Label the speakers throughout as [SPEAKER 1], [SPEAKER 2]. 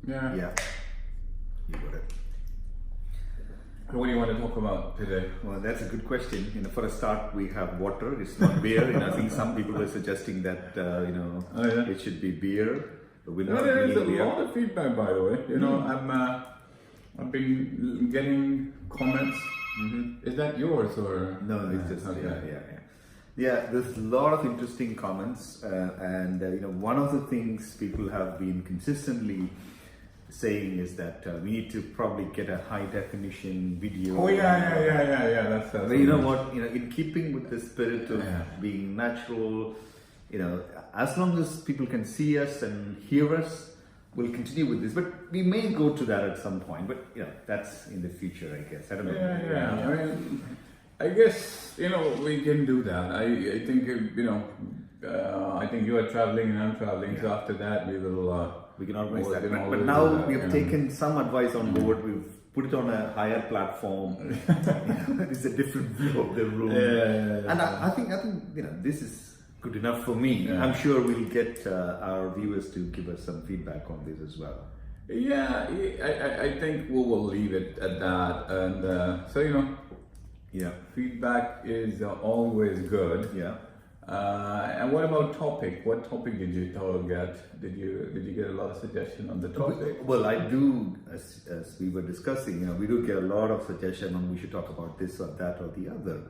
[SPEAKER 1] Yeah.
[SPEAKER 2] Yeah, you got it.
[SPEAKER 1] What do you want to talk about today?
[SPEAKER 2] Well, that's a good question. For a start, we have water. It's not beer. I think some people were suggesting that it should be beer. But we're not
[SPEAKER 1] There's a
[SPEAKER 2] drinking beer.
[SPEAKER 1] lot of feedback, by the way. I've been getting comments. Is that yours or
[SPEAKER 2] No, it's just
[SPEAKER 1] okay.
[SPEAKER 2] Yeah, there's a lot of interesting comments, and one of the things people have been consistently saying is that we need to probably get a high definition video.
[SPEAKER 1] Oh yeah. That's
[SPEAKER 2] But you know what? In keeping with the spirit of being natural, as long as people can see us and hear us, we'll continue with this. But we may go to that at some point. But that's in the future, I guess. I don't know.
[SPEAKER 1] Yeah. I guess we can do that. I think I think you are traveling and I'm traveling. So after that, we will.
[SPEAKER 2] We can organize that. But now we have taken some advice on board. We've put it on a higher platform. It's a different view of the room. And I think this is good enough for me. I'm sure we'll get our viewers to give us some feedback on this as well.
[SPEAKER 1] Yeah, I think we will leave it at that. And feedback is always good.
[SPEAKER 2] Yeah.
[SPEAKER 1] And what about topic? What topic did you get? Did you get a lot of suggestion on the topic?
[SPEAKER 2] Well, I do, as we were discussing, we do get a lot of suggestion on we should talk about this or that or the other.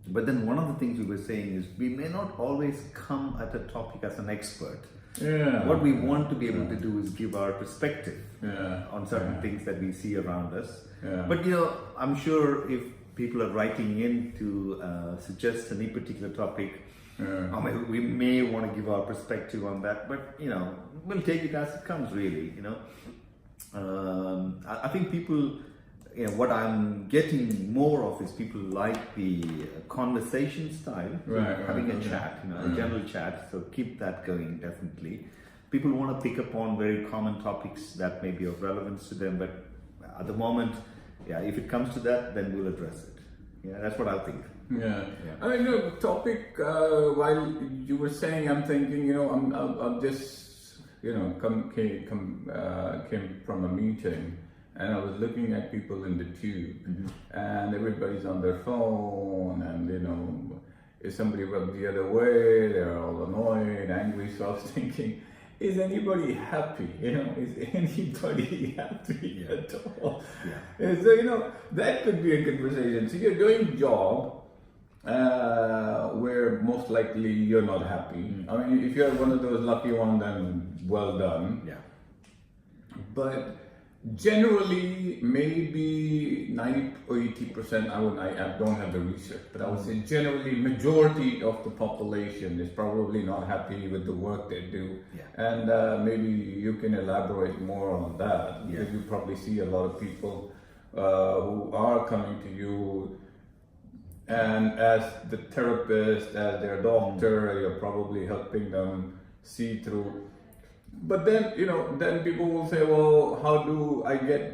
[SPEAKER 2] But then one of the things we were saying is we may not always come at a topic as an expert.
[SPEAKER 1] Yeah.
[SPEAKER 2] What we want to be able to do is give our perspective on certain things that we see around us.
[SPEAKER 1] Yeah.
[SPEAKER 2] But I'm sure if people are writing in to suggest any particular topic, we may want to give our perspective on that, but we'll take it as it comes, really. I think people, what I'm getting more of is people like the conversation style, having a chat, a general chat. So keep that going, definitely. People want to pick up on very common topics that may be of relevance to them, but at the moment, if it comes to that, then we'll address it. Yeah, that's what I think.
[SPEAKER 1] Yeah. I mean, topic. While you were saying, I'm thinking, I'm just, came from a meeting, and I was looking at people in the tube, and everybody's on their phone, and if somebody rubbed the other way, they're all annoyed, angry. So I was thinking, is anybody happy? Is anybody happy at all? Yeah. And so, that could be a conversation. So you're doing a job where most likely you're not happy. I mean, if you're one of those lucky ones, then well done.
[SPEAKER 2] Yeah.
[SPEAKER 1] But generally, maybe 90 or 80%, I don't have the research, but I would say generally majority of the population is probably not happy with the work they do.
[SPEAKER 2] Yeah.
[SPEAKER 1] And maybe you can elaborate more on that, because you probably see a lot of people who are coming to you, and as the therapist, as their doctor, you're probably helping them see through. But then, then people will say, well, how do I get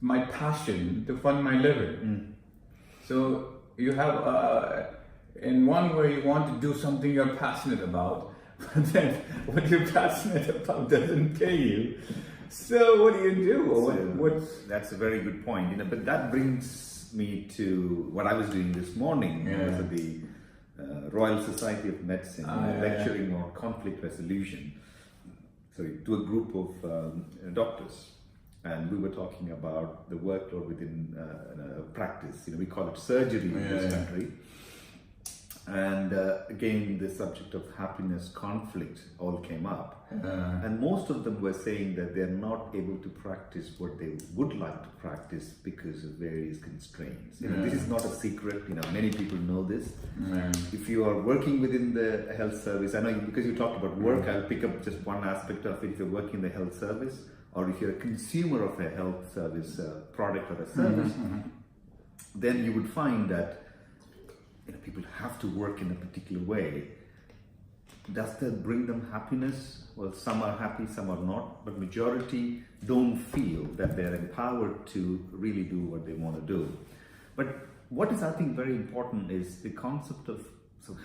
[SPEAKER 1] my passion to fund my living? So you have, in one way, you want to do something you're passionate about, but then what you're passionate about doesn't pay you. So what do you do?
[SPEAKER 2] That's a very good point. But that brings me to what I was doing this morning. I was at the Royal Society of Medicine, lecturing on conflict resolution. To a group of doctors, and we were talking about the workload within practice. We call it surgery in this country. And again, the subject of happiness, conflict all came up. And most of them were saying that they're not able to practice what they would like to practice because of various constraints. This is not a secret. Many people know this. If you are working within the health service, I know because you talked about work, I'll pick up just one aspect of it. If you're working in the health service, or if you're a consumer of a health service product or a service, then you would find that people have to work in a particular way. Does that bring them happiness? Well, some are happy, some are not, but majority don't feel that they're empowered to really do what they want to do. But what is, I think, very important is the concept of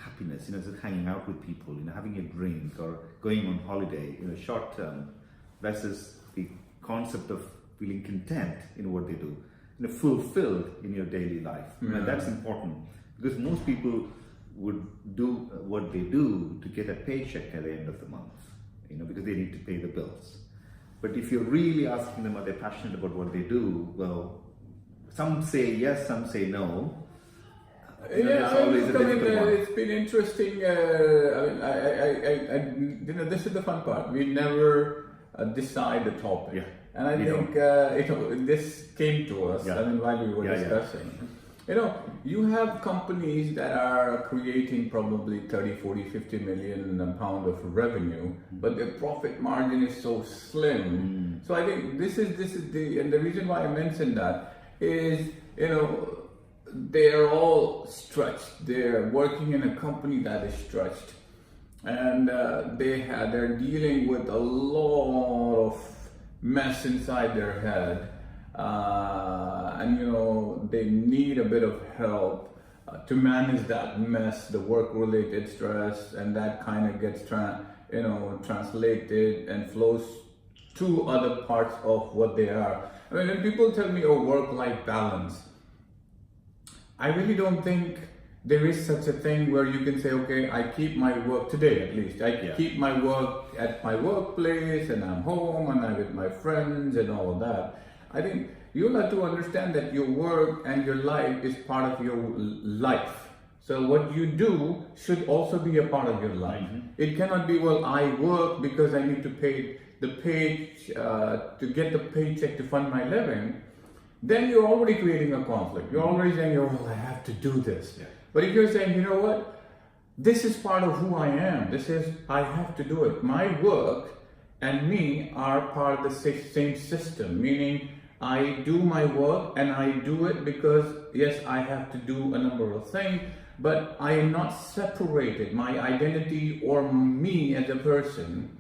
[SPEAKER 2] happiness, just hanging out with people, having a drink or going on holiday, short term. versus the concept of feeling content in what they do, fulfilled in your daily life. And that's important because most people would do what they do to get a paycheck at the end of the month, because they need to pay the bills. But if you're really asking them, are they passionate about what they do? Well, some say yes, some say no.
[SPEAKER 1] It's been interesting. This is the fun part. We never decide the topic.
[SPEAKER 2] Yeah.
[SPEAKER 1] And I think this came to us while we were discussing. You have companies that are creating probably 30, 40, 50 million pound of revenue, but their profit margin is so slim. So I think this is the reason why I mentioned that is, they are all stretched. They're working in a company that is stretched, and they're dealing with a lot of mess inside their head, and they need a bit of help to manage that mess, the work-related stress, and that kind of gets translated and flows to other parts of what they are. I mean, when people tell me, work-life balance, I really don't think there is such a thing where you can say, okay, I keep my work today, at least. I keep my work at my workplace, and I'm home, and I'm with my friends, and all of that. I think you'll have to understand that your work and your life is part of your life. So what you do should also be a part of your life. It cannot be, I work because I need to pay the to get the paycheck to fund my living. Then you're already creating a conflict. You're already saying, I have to do this. Yeah. But if you're saying, this is part of who I am. I have to do it. My work and me are part of the same system, meaning I do my work and I do it because, yes, I have to do a number of things, but I am not separated. My identity or me as a person,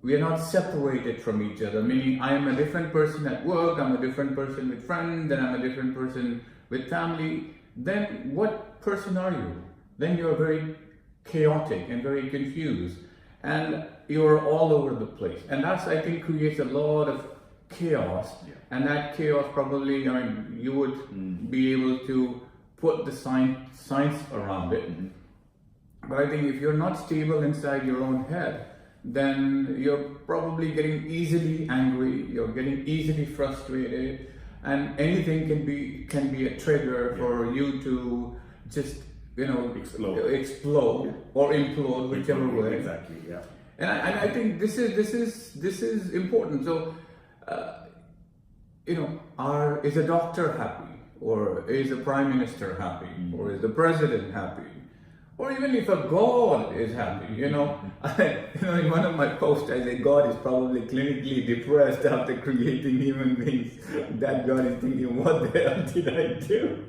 [SPEAKER 1] we are not separated from each other, meaning I am a different person at work, I'm a different person with friends, and I'm a different person with family. Then what person are you? Then you're very chaotic and very confused, and you're all over the place. And that's, I think, creates a lot of chaos. And that chaos probably, you would be able to put the science around it. But I think if you're not stable inside your own head, then you're probably getting easily angry, you're getting easily frustrated, and anything can be a trigger for you to just explode or implode, whichever way.
[SPEAKER 2] Exactly. Yeah.
[SPEAKER 1] And I think this is important. So is a doctor happy, or is a prime minister happy, or is the president happy? Or even if a God is happy, in one of my posts I say God is probably clinically depressed after creating human beings. That God is thinking, what the hell did I do?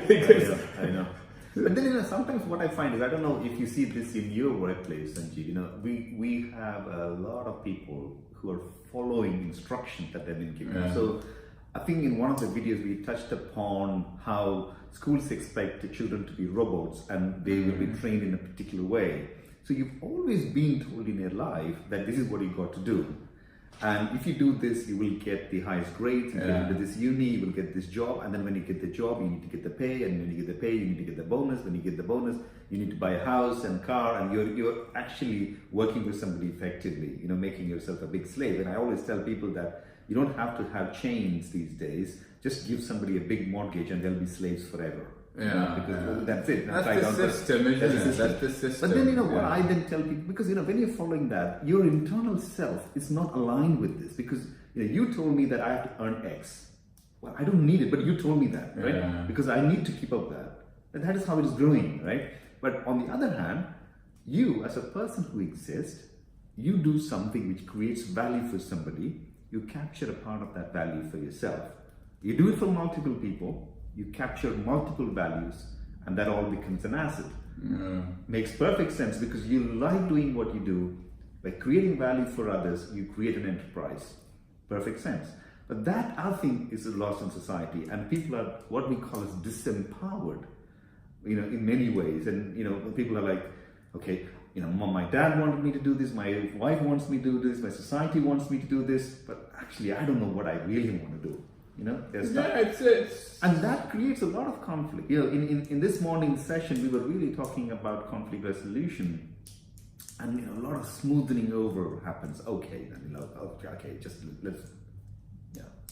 [SPEAKER 1] Because
[SPEAKER 2] I know. But then sometimes what I find is, I don't know if you see this in your workplace, Sanjeev. We have a lot of people who are following instructions that they've been given. So I think in one of the videos we touched upon how schools expect the children to be robots and they will be trained in a particular way. So you've always been told in your life that this is what you got to do. And if you do this, you will get the highest grades, you get into this uni, you will get this job, and then when you get the job, you need to get the pay, and when you get the pay, you need to get the bonus. When you get the bonus, you need to buy a house and car, and you're actually working with somebody effectively, making yourself a big slave. And I always tell people that you don't have to have chains these days. Just give somebody a big mortgage and they'll be slaves forever. Because that's it.
[SPEAKER 1] That's the system, isn't it? That's the system.
[SPEAKER 2] But then what I then tell people, because when you're following that, your internal self is not aligned with this, because you told me that I have to earn X. Well, I don't need it, but you told me that, right? Because I need to keep up that. And that is how it is growing, right? But on the other hand, you as a person who exists, you do something which creates value for somebody, you capture a part of that value for yourself. You do it for multiple people, you capture multiple values, and that all becomes an asset. Makes perfect sense, because you like doing what you do. By creating value for others, you create an enterprise. Perfect sense. But that, I think, is lost in society, and people are what we call as disempowered, in many ways. And people are like, okay, my dad wanted me to do this, my wife wants me to do this, my society wants me to do this, but actually I don't know what I really want to do. There's
[SPEAKER 1] it's
[SPEAKER 2] and that creates a lot of conflict. In this morning's session, we were really talking about conflict resolution, and a lot of smoothing over happens. Okay, then okay, just let's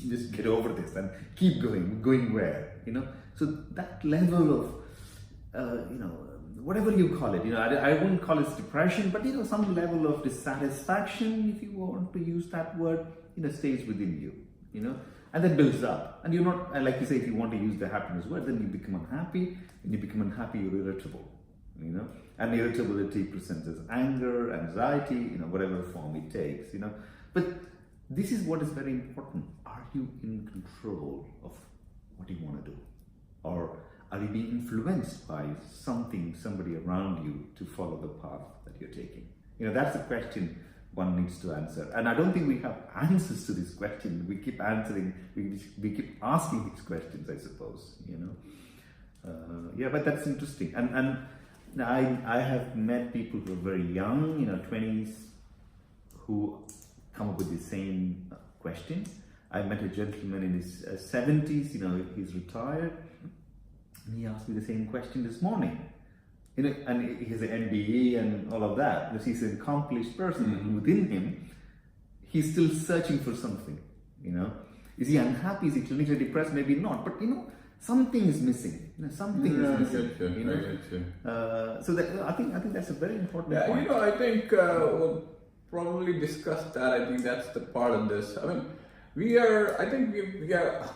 [SPEAKER 2] just get over this and keep going where. So that level of whatever you call it, I wouldn't call it depression, but some level of dissatisfaction, if you want to use that word, stays within you, and then builds up. And you're not, like you say, if you want to use the happiness word, then you become unhappy. When you become unhappy, you're irritable, and irritability presents as anger, anxiety, whatever form it takes, But this is what is very important. Are you in control of what you want to do? Or are you being influenced by somebody around you to follow the path that you're taking? That's the question one needs to answer. And I don't think we have answers to this question. We keep we keep asking these questions, I suppose, but that's interesting. And I have met people who are very young, 20s, who come up with the same question. I met a gentleman in his 70s, he's retired. And he asked me the same question this morning. And he has an MBA and all of that. Because he's an accomplished person. Within him, he's still searching for something. Is he unhappy? Is he clinically depressed? Maybe not. But something is missing. Something is missing. So that, I think that's a very important point.
[SPEAKER 1] I think we'll probably discuss that. I think that's the part of this. I mean, we are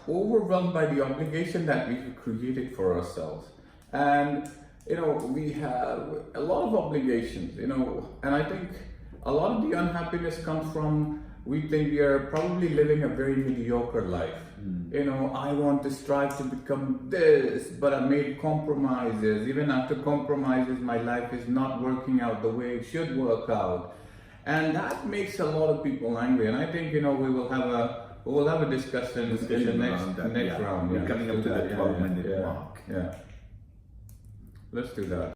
[SPEAKER 1] overwhelmed by the obligation that we've created for ourselves. And we have a lot of obligations, and I think a lot of the unhappiness comes from we think we are probably living a very mediocre life. I want to strive to become this, but I made compromises. Even after compromises, my life is not working out the way it should work out. And that makes a lot of people angry. And I think, we will have a discussion in the next round.
[SPEAKER 2] We're coming up to the 12-minute mark.
[SPEAKER 1] Yeah. Let's do that.